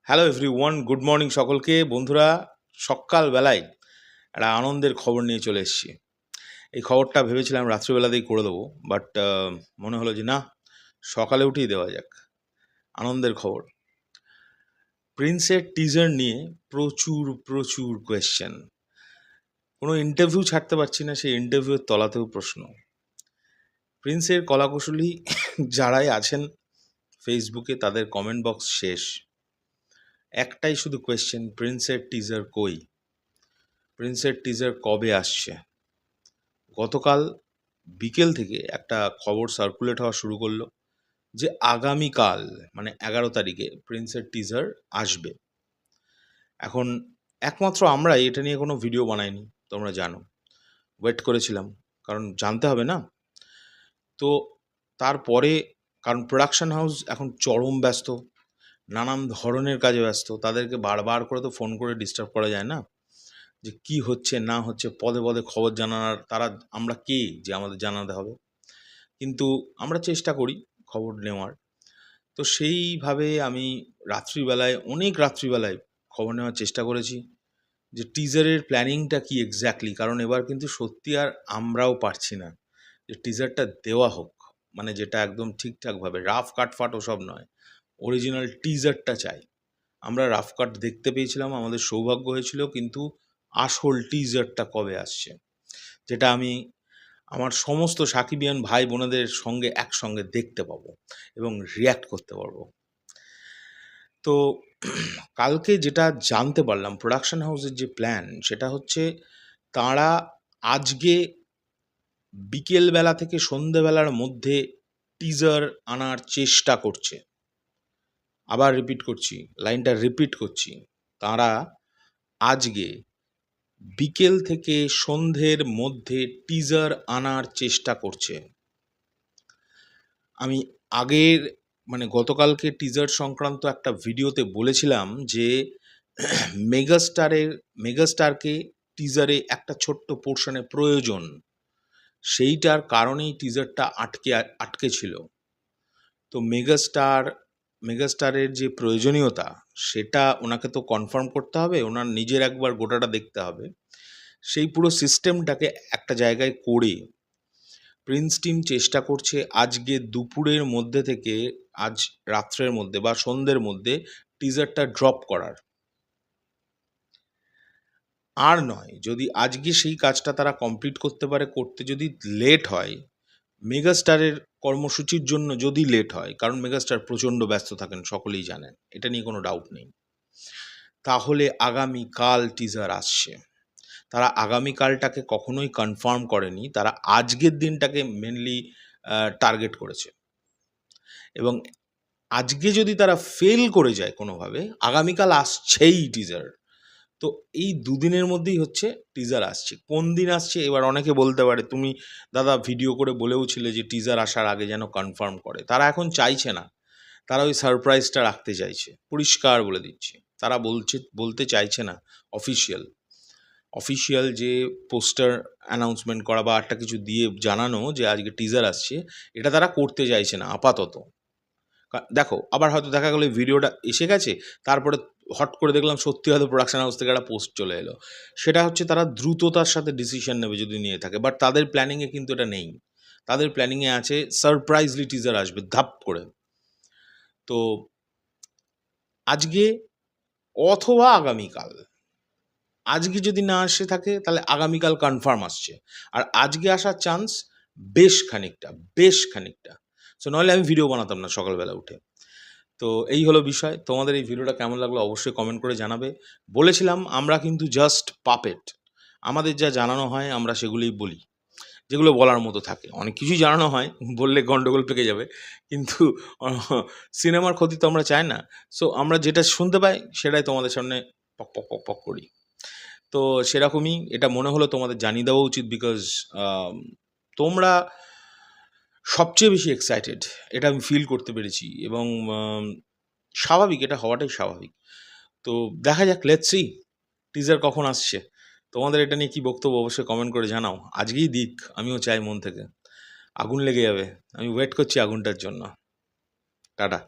Hello everyone, good morning সকলকে। বন্ধুরা, সকালবেলায় একটা আনন্দের খবর নিয়ে চলে এসেছি। এই খবরটা ভেবেছিলাম রাত্রিবেলাতেই করে দেবো, বাট মনে হলো যে না, সকালে উঠেই দেওয়া যাক। আনন্দের খবর, প্রিন্সের টিজার নিয়ে প্রচুর প্রচুর কোয়েশ্চেন। কোনো ইন্টারভিউ ছাড়তে পারছি না, সেই ইন্টারভিউয়ের তলাতেও প্রশ্ন। প্রিন্সের কলাকুশলী যারাই আছেন ফেসবুকে, তাদের কমেন্ট বক্স শেষ। একটাই শুধু কোয়েশ্চেন, প্রিন্সের টিজার কই? প্রিন্সের টিজার কবে আসছে? গতকাল বিকেল থেকে একটা খবর সার্কুলেট হওয়া শুরু করলো যে আগামীকাল মানে 11 তারিখে প্রিন্সের টিজার আসবে। এখন একমাত্র আমরাই এটা নিয়ে কোনো ভিডিও বানাইনি, তোমরা জানো। ওয়েট করেছিলাম, কারণ জানতে হবে না। তো তারপরে, কারণ প্রোডাকশন হাউস এখন চরম ব্যস্ত, নানান ধরনের কাজে ব্যস্ত, তাদেরকে বারবার করে তো ফোন করে ডিস্টার্ব করা যায় না যে কি হচ্ছে না হচ্ছে, পদে পদে খবর জানানোর তারা আমরা কে যে আমাদের জানাতে হবে। কিন্তু আমরা চেষ্টা করি খবর নেওয়ার। তো সেইভাবে আমি রাত্রিবেলায়, অনেক রাত্রিবেলায় খবর নেওয়ার চেষ্টা করেছি যে টিজারের প্ল্যানিংটা কি এক্স্যাক্টলি। কারণ এবার কিন্তু সত্যি আর আমরাও পারছি না যে টিজারটা দেওয়া হোক, মানে যেটা একদম ঠিকঠাকভাবে, রাফ কাটফাট ওসব নয়, অরিজিনাল টিজারটা চাই। আমরা রাফ কাট দেখতে পেয়েছিলাম, আমাদের সৌভাগ্য হয়েছিল, কিন্তু আসল টিজারটা কবে আসছে, যেটা আমি আমার সমস্ত সাকিবিয়ান ভাই বোনেদের সঙ্গে একসঙ্গে দেখতে পাবো এবং রিয়্যাক্ট করতে পারবো। তো কালকে যেটা জানতে পারলাম, প্রোডাকশন হাউসের যে প্ল্যান সেটা হচ্ছে তাঁরা আজকে বিকেলবেলা থেকে সন্ধেবেলার মধ্যে টিজার আনার চেষ্টা করছে। আবার রিপিট করছি, লাইনটা রিপিট করছি, তাঁরা আজকে বিকেল থেকে সন্ধ্যের মধ্যে টিজার আনার চেষ্টা করছে। আমি আগের মানে গতকালকে টিজার সংক্রান্ত একটা ভিডিওতে বলেছিলাম যে মেগাস্টারকে টিজারে একটা ছোট্ট পোর্শনে প্রয়োজন, সেইটার কারণেই টিজারটা আটকে ছিল। তো মেগাস্টারের যে প্রয়োজনীয়তা, সেটা ওনাকে তো কনফার্ম করতে হবে, ওনার নিজের একবার গোটাটা দেখতে হবে। সেই পুরো সিস্টেমটাকে একটা জায়গায় করে প্রিন্স টিম চেষ্টা করছে আজকে দুপুরের মধ্যে থেকে আজ রাত্রের মধ্যে বা সন্ধ্যের মধ্যে টিজারটা ড্রপ করার। আর নয়, যদি আজকে সেই কাজটা তারা কমপ্লিট করতে পারে, করতে যদি লেট হয়, মেগাস্টারের কর্মসূচির জন্য যদি লেট হয়, কারণ মেগাস্টার প্রচণ্ড ব্যস্ত থাকেন, সকলেই জানেন, এটা নিয়ে কোনো ডাউট নেই, তাহলে আগামীকাল টিজার আসছে। তারা আগামীকালটাকে কখনোই কনফার্ম করেনি, তারা আজকের দিনটাকে মেনলি টার্গেট করেছে। এবং আজকে যদি তারা ফেল করে যায় কোনোভাবে, আগামীকাল আসছেই টিজার। তো এই দুদিনের মধ্যেই হচ্ছে টিজার আসছে। কোন দিন আসছে এবার অনেকে বলতে পারে, তুমি দাদা ভিডিও করে বলেওছিলে যে টিজার আসার আগে যেন কনফার্ম করে। তারা এখন চাইছে না, তারা ওই সারপ্রাইজটা রাখতে চাইছে, পরিষ্কার বলে দিচ্ছি। তারা বলতে চাইছে না অফিসিয়াল যে পোস্টার অ্যানাউন্সমেন্ট করা বা একটা কিছু দিয়ে জানানো যে আজকে টিজার আসছে, এটা তারা করতে চাইছে না আপাতত। দেখো, আবার হয়তো দেখা গেলো ভিডিওটা এসে গেছে, তারপরে হট করে দেখলাম সত্যি হয়তো প্রোডাকশন হাউস থেকে একটা পোস্ট চলে এলো। সেটা হচ্ছে তারা দ্রুততার সাথে ডিসিশন নেবে যদি নিয়ে থাকে, বাট তাদের প্ল্যানিংয়ে কিন্তু এটা নেই। তাদের প্ল্যানিংয়ে আছে সারপ্রাইজলি টিজার আসবে ধাপ করে। তো আজকে অথবা আগামীকাল, আজকে যদি না আসে থাকে তাহলে আগামীকাল কনফার্ম আসছে। আর আজকে আসার চান্স বেশ খানিকটা। সো নইলে আমি ভিডিও বানাতাম না সকালবেলা উঠে। তো এই হলো বিষয়। তোমাদের এই ভিডিওটা কেমন লাগলো অবশ্যই কমেন্ট করে জানাবে। বলেছিলাম আমরা কিন্তু জাস্ট পাপেট, আমাদের যা জানানো হয় আমরা সেগুলোই বলি, যেগুলো বলার মতো থাকে। অনেক কিছুই জানানো হয়, বললে গন্ডগোল পেকে যাবে, কিন্তু সিনেমার ক্ষতি তো আমরা চাই না। সো আমরা যেটা শুনতে পাই সেটাই তোমাদের সামনে পক পক পক পক করি। তো সেরকমই এটা মনে হলো তোমাদের জানিয়ে দেওয়া উচিত, বিকজ তোমরা সবচেয়ে বেশি এক্সাইটেড, এটা আমি ফিল করতে পেরেছি। এবং স্বাভাবিক, এটা হওয়াটাই স্বাভাবিক। তো দেখা যাক, লেটস সি টিজার কখন আসছে। তোমাদের এটা নিয়ে কী বক্তব্য অবশ্যই কমেন্ট করে জানাও। আজকেই দিক, আমিও চাই মন থেকে। আগুন লেগে যাবে, আমি ওয়েট করছি আগুনটার জন্য। টাটা।